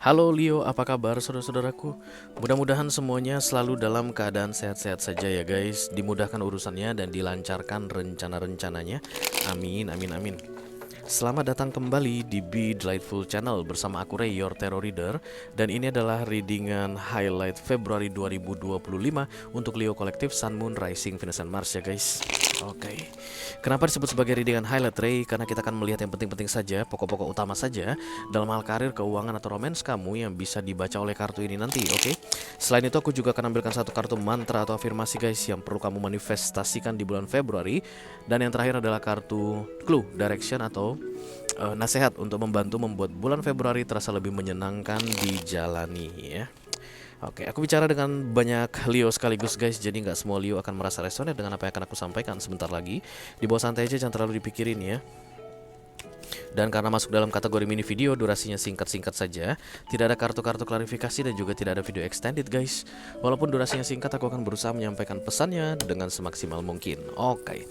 Halo Leo, apa kabar saudara-saudaraku? Mudah-mudahan semuanya selalu dalam keadaan sehat-sehat saja ya guys. Dimudahkan urusannya dan dilancarkan rencana-rencananya. Amin, amin, amin. Selamat datang kembali di Be Delightful Channel bersama aku Ray, your Tarot Reader. Dan ini adalah readingan highlight Februari 2025 untuk Leo Kolektif Sun, Moon, Rising, Venus, and Mars ya guys. Oke. Kenapa disebut sebagai readingan highlight Ray? Karena kita akan melihat yang penting-penting saja, pokok-pokok utama saja dalam hal karir, keuangan, atau romance kamu yang bisa dibaca oleh kartu ini nanti, oke? Selain itu aku juga akan ambilkan satu kartu mantra atau afirmasi guys yang perlu kamu manifestasikan di bulan Februari. Dan yang terakhir adalah kartu clue, direction atau nasihat untuk membantu membuat bulan Februari terasa lebih menyenangkan dijalani ya. Oke, aku bicara dengan banyak Leo sekaligus guys, jadi nggak semua Leo akan merasa resonate dengan apa yang akan aku sampaikan sebentar lagi. Dibawa santai aja, jangan terlalu dipikirin ya. Dan karena masuk dalam kategori mini video, durasinya singkat-singkat saja. Tidak ada kartu-kartu klarifikasi dan juga tidak ada video extended guys. Walaupun durasinya singkat, aku akan berusaha menyampaikan pesannya dengan semaksimal mungkin. Oke.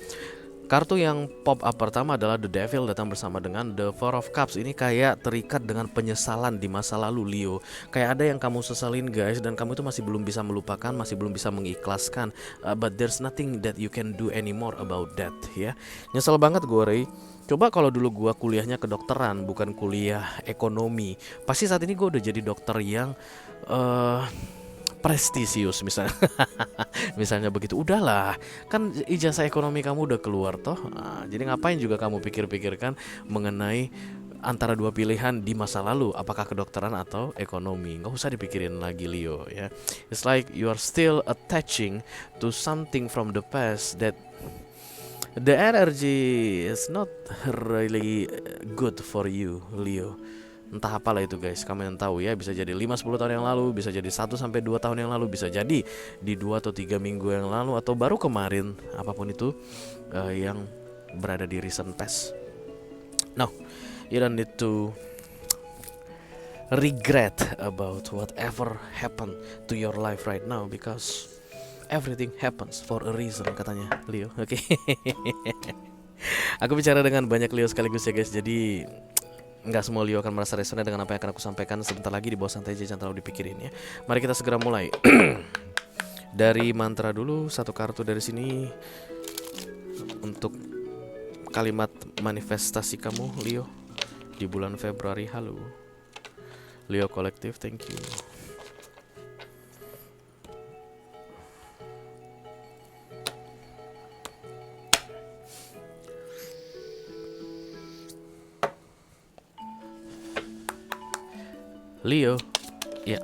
Kartu yang pop up pertama adalah The Devil, datang bersama dengan The Four of Cups. Ini kayak terikat dengan penyesalan di masa lalu Leo. Kayak ada yang kamu sesalin guys, dan kamu itu masih belum bisa melupakan, masih belum bisa mengikhlaskan. But there's nothing that you can do anymore about that ya. Nyesel banget gue Ray. Coba kalau dulu gue kuliahnya kedokteran, bukan kuliah ekonomi, pasti saat ini gue udah jadi dokter yang prestisius misalnya. Misalnya begitu, udahlah, kan ijazah ekonomi kamu udah keluar toh. Jadi ngapain juga kamu pikir-pikirkan mengenai antara dua pilihan di masa lalu, apakah kedokteran atau ekonomi? Nggak usah dipikirin lagi Leo ya. It's like you are still attaching to something from the past that the energy is not really good for you Leo. Entah apalah itu guys, kamu yang tahu ya. Bisa jadi 5-10 tahun yang lalu, bisa jadi 1-2 tahun yang lalu, bisa jadi di 2 atau 3 minggu yang lalu, atau baru kemarin. Apapun itu yang berada di recent past. No, you don't need to regret about whatever happened to your life right now, because everything happens for a reason, katanya Leo. Oke. Aku bicara dengan banyak Leo sekaligus ya guys, jadi nggak semua Leo akan merasa resonate dengan apa yang akan aku sampaikan sebentar lagi. Di bawah santai aja, jangan terlalu dipikirin ya. Mari kita segera mulai. Dari mantra dulu, satu kartu dari sini untuk kalimat manifestasi kamu Leo di bulan Februari. Halo Leo Kolektif, thank you. Leo, ya.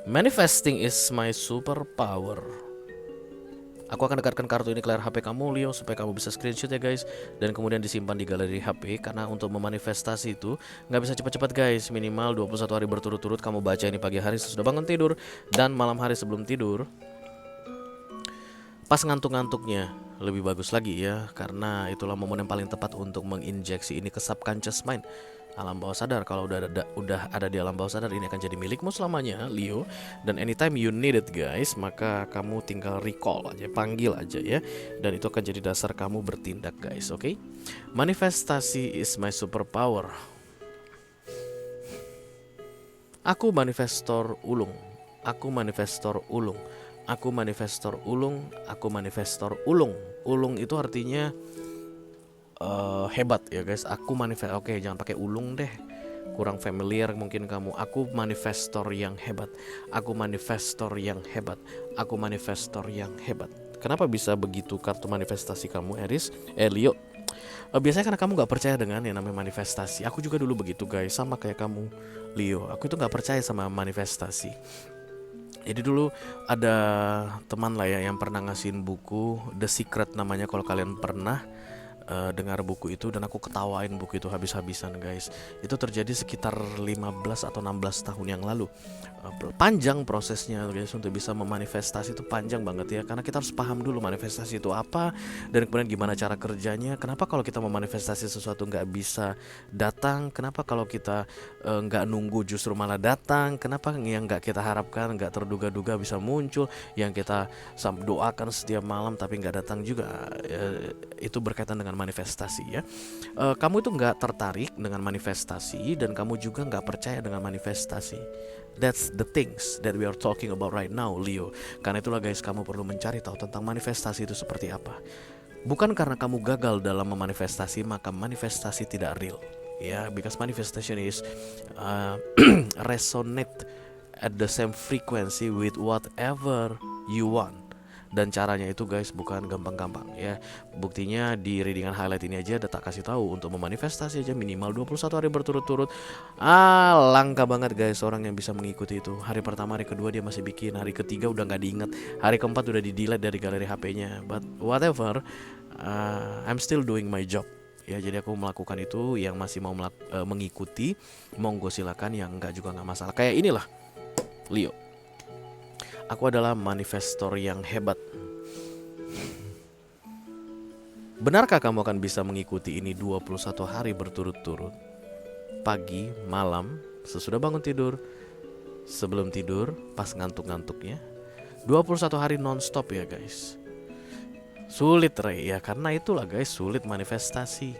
Manifesting is my superpower. Aku akan dekatkan kartu ini ke layar HP kamu Leo supaya kamu bisa screenshot ya guys, dan kemudian disimpan di galeri HP. Karena untuk memanifestasi itu nggak bisa cepat-cepat guys. Minimal 21 hari berturut-turut kamu baca ini pagi hari sesudah bangun tidur, dan malam hari sebelum tidur pas ngantuk-ngantuknya lebih bagus lagi ya. Karena itulah momen yang paling tepat untuk menginjeksi ini ke subconscious mind, alam bawah sadar. Kalau udah ada di alam bawah sadar, ini akan jadi milikmu selamanya Leo. Dan anytime you need it guys, maka kamu tinggal recall aja, panggil aja ya. Dan itu akan jadi dasar kamu bertindak guys, oke? Manifestasi is my superpower. Aku manifestor ulung. Aku manifestor ulung. Aku manifestor ulung. Aku manifestor ulung. Ulung itu artinya hebat ya guys. Aku manifest. Oke, jangan pakai ulung deh, kurang familiar mungkin kamu. Aku manifestor yang hebat. Aku manifestor yang hebat. Aku manifestor yang hebat. Kenapa bisa begitu kartu manifestasi kamu Aries? Leo. Biasanya karena kamu gak percaya dengan yang namanya manifestasi. Aku juga dulu begitu guys, sama kayak kamu Leo. Aku itu gak percaya sama manifestasi. Jadi dulu ada teman lah ya yang pernah ngasihin buku The Secret namanya, kalau kalian pernah dengar buku itu. Dan aku ketawain buku itu habis-habisan guys. Itu terjadi sekitar 15 atau 16 tahun yang lalu. Panjang prosesnya guys untuk bisa memanifestasi, itu panjang banget ya. Karena kita harus paham dulu manifestasi itu apa, dan kemudian gimana cara kerjanya. Kenapa kalau kita memanifestasi sesuatu nggak bisa datang? Kenapa kalau kita nggak nunggu justru malah datang? Kenapa yang nggak kita harapkan, nggak terduga-duga bisa muncul, yang kita doakan setiap malam tapi nggak datang juga? Itu berkaitan dengan dengan manifestasi ya. Kamu itu nggak tertarik dengan manifestasi dan kamu juga nggak percaya dengan manifestasi. That's the things that we are talking about right now, Leo. Karena itulah guys, kamu perlu mencari tahu tentang manifestasi itu seperti apa. Bukan karena kamu gagal dalam memanifestasi maka manifestasi tidak real. Ya, because manifestation is resonate at the same frequency with whatever you want. Dan caranya itu guys bukan gampang-gampang ya. Buktinya di readingan highlight ini aja ada tak kasih tahu untuk memanifestasi aja minimal 21 hari berturut-turut. Langka banget guys orang yang bisa mengikuti itu. Hari pertama, hari kedua dia masih bikin, hari ketiga udah nggak diingat, hari keempat udah di-delete dari galeri HP-nya. But whatever, I'm still doing my job. Ya, jadi aku melakukan itu. Yang masih mau mengikuti, monggo silakan. Yang enggak juga nggak masalah. Kayak inilah Leo, aku adalah manifestor yang hebat. Benarkah kamu akan bisa mengikuti ini 21 hari berturut-turut? Pagi, malam, sesudah bangun tidur, sebelum tidur, pas ngantuk-ngantuknya. 21 hari non-stop ya guys. Sulit Ray ya, karena itulah guys sulit manifestasi.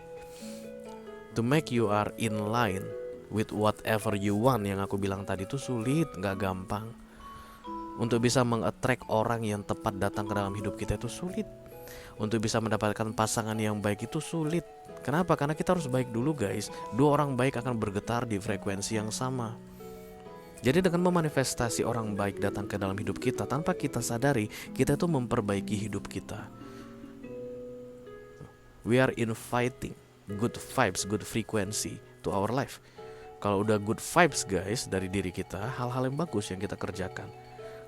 To make you are in line with whatever you want yang aku bilang tadi itu sulit, gak gampang. Untuk bisa meng-attract orang yang tepat datang ke dalam hidup kita itu sulit. Untuk bisa mendapatkan pasangan yang baik itu sulit. Kenapa? Karena kita harus baik dulu guys. Dua orang baik akan bergetar di frekuensi yang sama. Jadi dengan memanifestasi orang baik datang ke dalam hidup kita, tanpa kita sadari, kita itu memperbaiki hidup kita. We are inviting good vibes, good frequency to our life. Kalau udah good vibes guys dari diri kita, hal-hal yang bagus yang kita kerjakan.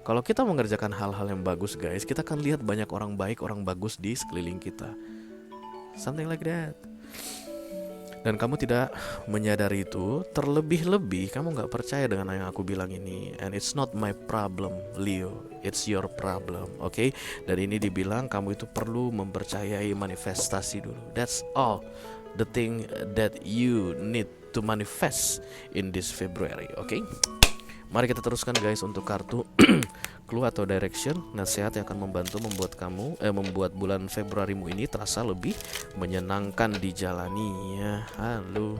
Kalau kita mengerjakan hal-hal yang bagus guys, kita akan lihat banyak orang baik, orang bagus di sekeliling kita. Something like that. Dan kamu tidak menyadari itu, terlebih-lebih kamu gak percaya dengan yang aku bilang ini. And it's not my problem, Leo, it's your problem, okay? Dan ini dibilang kamu itu perlu mempercayai manifestasi dulu. That's all the thing that you need to manifest in this February, okay? Mari kita teruskan guys untuk kartu clue atau direction, nasihat yang akan membantu membuat bulan Februarimu ini terasa lebih menyenangkan dijalani ya. Halo.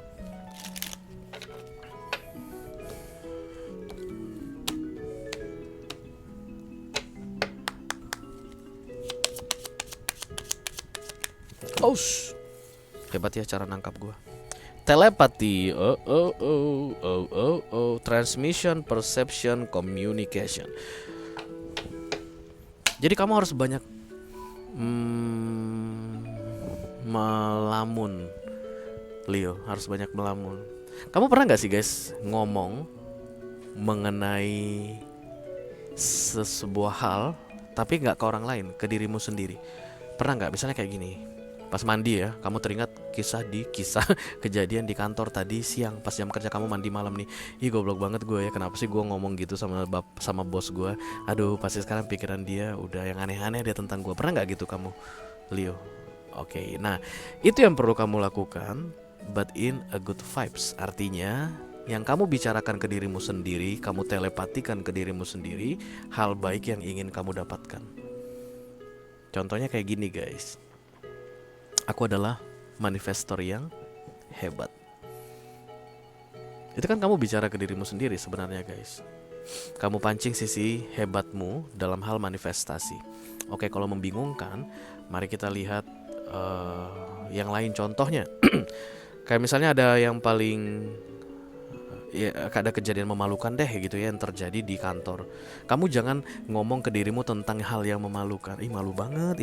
Hebat ya cara nangkap gua. Telepati, transmission, perception, communication. Jadi kamu harus banyak melamun, Leo, harus banyak melamun. Kamu pernah gak sih guys ngomong mengenai sebuah hal tapi gak ke orang lain, ke dirimu sendiri? Pernah gak? Misalnya kayak gini, pas mandi ya, kamu teringat kisah kejadian di kantor tadi siang pas jam kerja kamu mandi malam nih. Ih goblok banget gue ya, kenapa sih gue ngomong gitu sama bos gue. Aduh pasti sekarang pikiran dia udah yang aneh-aneh dia tentang gue. Pernah gak gitu kamu, Leo? Oke, nah itu yang perlu kamu lakukan, but in a good vibes. Artinya yang kamu bicarakan ke dirimu sendiri, kamu telepatikan ke dirimu sendiri hal baik yang ingin kamu dapatkan. Contohnya kayak gini guys, aku adalah manifestor yang hebat. Itu kan kamu bicara ke dirimu sendiri sebenarnya guys. Kamu pancing sisi hebatmu dalam hal manifestasi. Oke, kalau membingungkan, mari kita lihat yang lain contohnya. Kayak misalnya ada yang paling ya, ada kejadian memalukan deh gitu ya yang terjadi di kantor. Kamu jangan ngomong ke dirimu tentang hal yang memalukan. Ih malu banget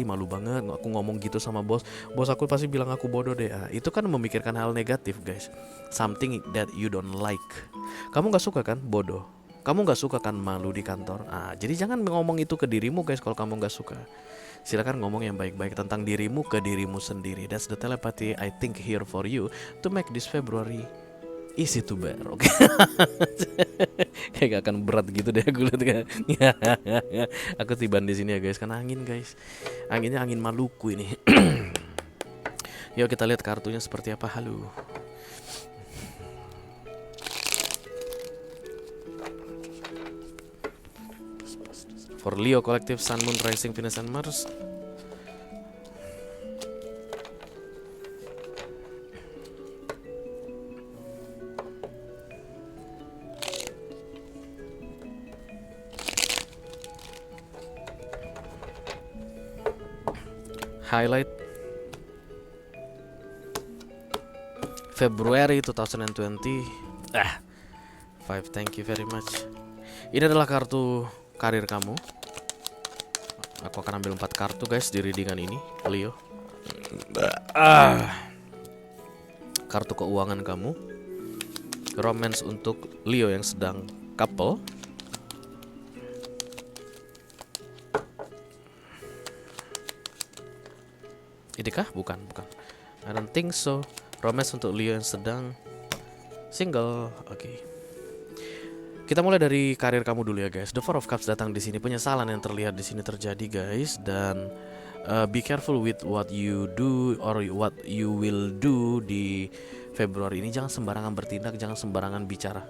aku ngomong gitu sama bos aku pasti bilang aku bodoh deh. Itu kan memikirkan hal negatif guys, something that you don't like. Kamu gak suka kan bodoh, kamu gak suka kan malu di kantor. Jadi jangan ngomong itu ke dirimu guys. Kalau kamu gak suka, silakan ngomong yang baik-baik tentang dirimu ke dirimu sendiri. That's the telepathy I think here for you to make this February easy to bear, oke? Kayak gak akan berat gitu deh gue lihat kan. Aku tiban di sini ya guys, kan angin guys. Anginnya angin Maluku ini. Yuk kita lihat kartunya seperti apa. Halo. For Leo Collective, Sun, Moon, Rising, Venus, and Mars. highlight February 2020. 5, thank you very much. Ini adalah kartu karir kamu. Aku akan ambil 4 kartu guys di readingan ini, Leo. Kartu keuangan kamu. Romance untuk Leo yang sedang couple. Idikah? Bukan. I don't think so. Romance untuk Leo yang sedang single. Oke. Kita mulai dari karir kamu dulu ya guys. The Four of Cups datang di sini. Penyesalan yang terlihat di sini terjadi guys, dan be careful with what you do or what you will do di Februari ini. Jangan sembarangan bertindak, jangan sembarangan bicara.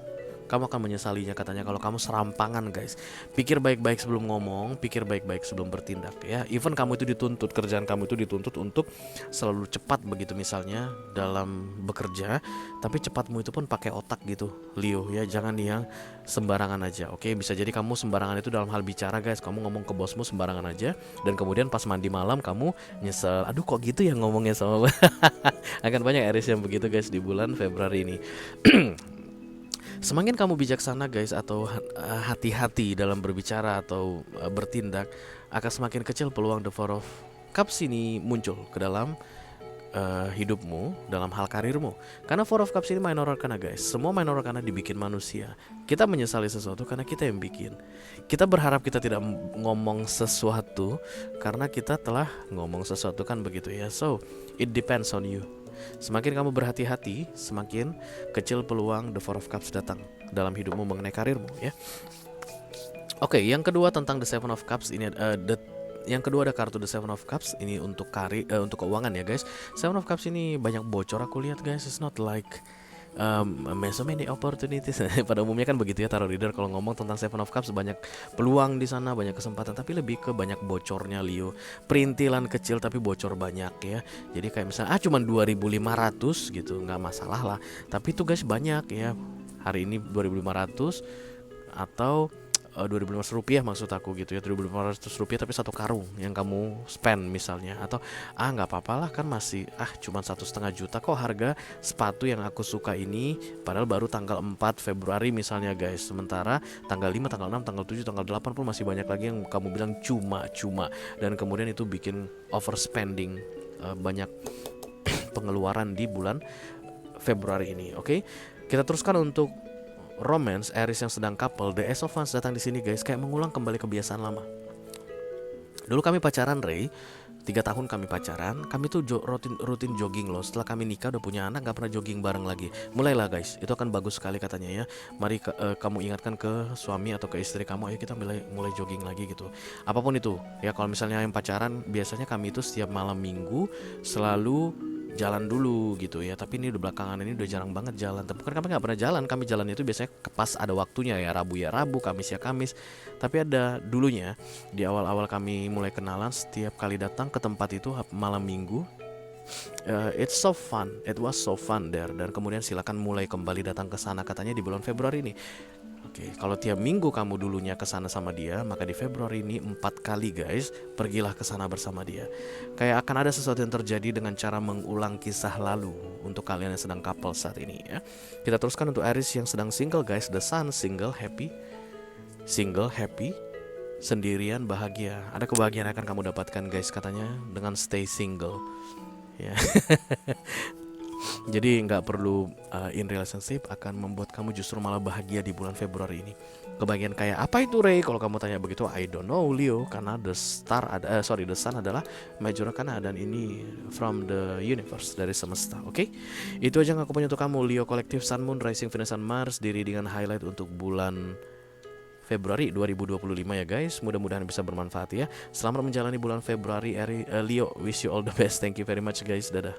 Kamu akan menyesalinya katanya kalau kamu serampangan guys. Pikir baik-baik sebelum ngomong, pikir baik-baik sebelum bertindak ya. Even kamu itu dituntut, kerjaan kamu itu dituntut untuk selalu cepat begitu misalnya dalam bekerja, tapi cepatmu itu pun pakai otak gitu Leo ya. Jangan yang sembarangan aja. Oke, bisa jadi kamu sembarangan itu dalam hal bicara guys. Kamu ngomong ke bosmu sembarangan aja, dan kemudian pas mandi malam kamu nyesel. Aduh kok gitu ya ngomongnya sama akan banyak Aries yang begitu guys di bulan Februari ini. Semakin kamu bijaksana guys, atau hati-hati dalam berbicara atau bertindak, akan semakin kecil peluang The Four of Cups ini muncul ke dalam hidupmu, dalam hal karirmu. Karena Four of Cups ini minor arcana guys. Semua minor arcana dibikin manusia. Kita menyesali sesuatu karena kita yang bikin. Kita berharap kita tidak ngomong sesuatu karena kita telah ngomong sesuatu, kan begitu ya. So it depends on you. Semakin kamu berhati-hati, semakin kecil peluang The Four of Cups datang dalam hidupmu mengenai karirmu ya. Oke, yang kedua tentang The Seven of Cups ini, yang kedua ada kartu The Seven of Cups ini untuk untuk keuangan ya guys. Seven of Cups ini banyak bocor aku lihat guys. It's not like so many opportunities. Pada umumnya kan begitu ya tarot reader, kalau ngomong tentang Seven of Cups banyak peluang di sana, banyak kesempatan, tapi lebih ke banyak bocornya Leo. Perintilan kecil tapi bocor banyak ya. Jadi kayak misalnya cuma 2.500 gitu, nggak masalah lah. Tapi itu guys banyak ya. Hari ini 2.500 atau 2.500 rupiah maksud aku gitu ya, 2.500 rupiah tapi satu karung yang kamu spend misalnya. Atau nggak apa-apa lah kan masih cuma 1,5 juta kok harga sepatu yang aku suka ini, padahal baru tanggal 4 Februari misalnya guys. Sementara tanggal 5, tanggal 6, tanggal 7, tanggal 8 pun masih banyak lagi yang kamu bilang cuma-cuma, dan kemudian itu bikin overspending, banyak pengeluaran di bulan Februari ini. Oke, kita teruskan untuk romance Aries yang sedang couple. The Ace of Wands datang di sini guys, kayak mengulang kembali kebiasaan lama. Dulu kami pacaran Ray, 3 tahun kami pacaran. Kami tuh rutin jogging loh. Setelah kami nikah udah punya anak, gak pernah jogging bareng lagi. Mulailah guys, itu akan bagus sekali katanya ya. Mari kamu ingatkan ke suami atau ke istri kamu, ayo kita mulai jogging lagi gitu. Apapun itu ya, kalau misalnya yang pacaran, biasanya kami itu setiap malam minggu selalu jalan dulu gitu ya. Tapi ini udah belakangan ini udah jarang banget jalan. Tapi kan kami gak pernah jalan, kami jalan itu biasanya pas ada waktunya ya. Rabu, Kamis ya Kamis. Tapi ada dulunya di awal-awal kami mulai kenalan, setiap kali datang ke tempat itu malam minggu, it's so fun, it was so fun there. Dan kemudian silakan mulai kembali datang ke sana katanya di bulan Februari ini. Oke, kalau tiap minggu kamu dulunya ke sana sama dia, maka di Februari ini 4 kali guys, pergilah ke sana bersama dia. Kayak akan ada sesuatu yang terjadi dengan cara mengulang kisah lalu untuk kalian yang sedang couple saat ini ya. Kita teruskan untuk Aries yang sedang single guys. The Sun, single, happy, sendirian, bahagia. Ada kebahagiaan yang akan kamu dapatkan guys katanya dengan stay single ya. Jadi nggak perlu in relationship, akan membuat kamu justru malah bahagia di bulan Februari ini. Kebahagiaan kayak apa itu Ray? Kalau kamu tanya begitu, I don't know Leo, karena the sun adalah major arcana, dan ini from the universe, dari semesta. Oke? Itu aja yang aku punya untuk kamu Leo Kolektif Sun, Moon, Rising, Venus, and Mars, diri dengan highlight untuk bulan Februari 2025 ya guys. Mudah-mudahan bisa bermanfaat ya. Selamat menjalani bulan Februari Leo. Wish you all the best. Thank you very much guys. Dadah.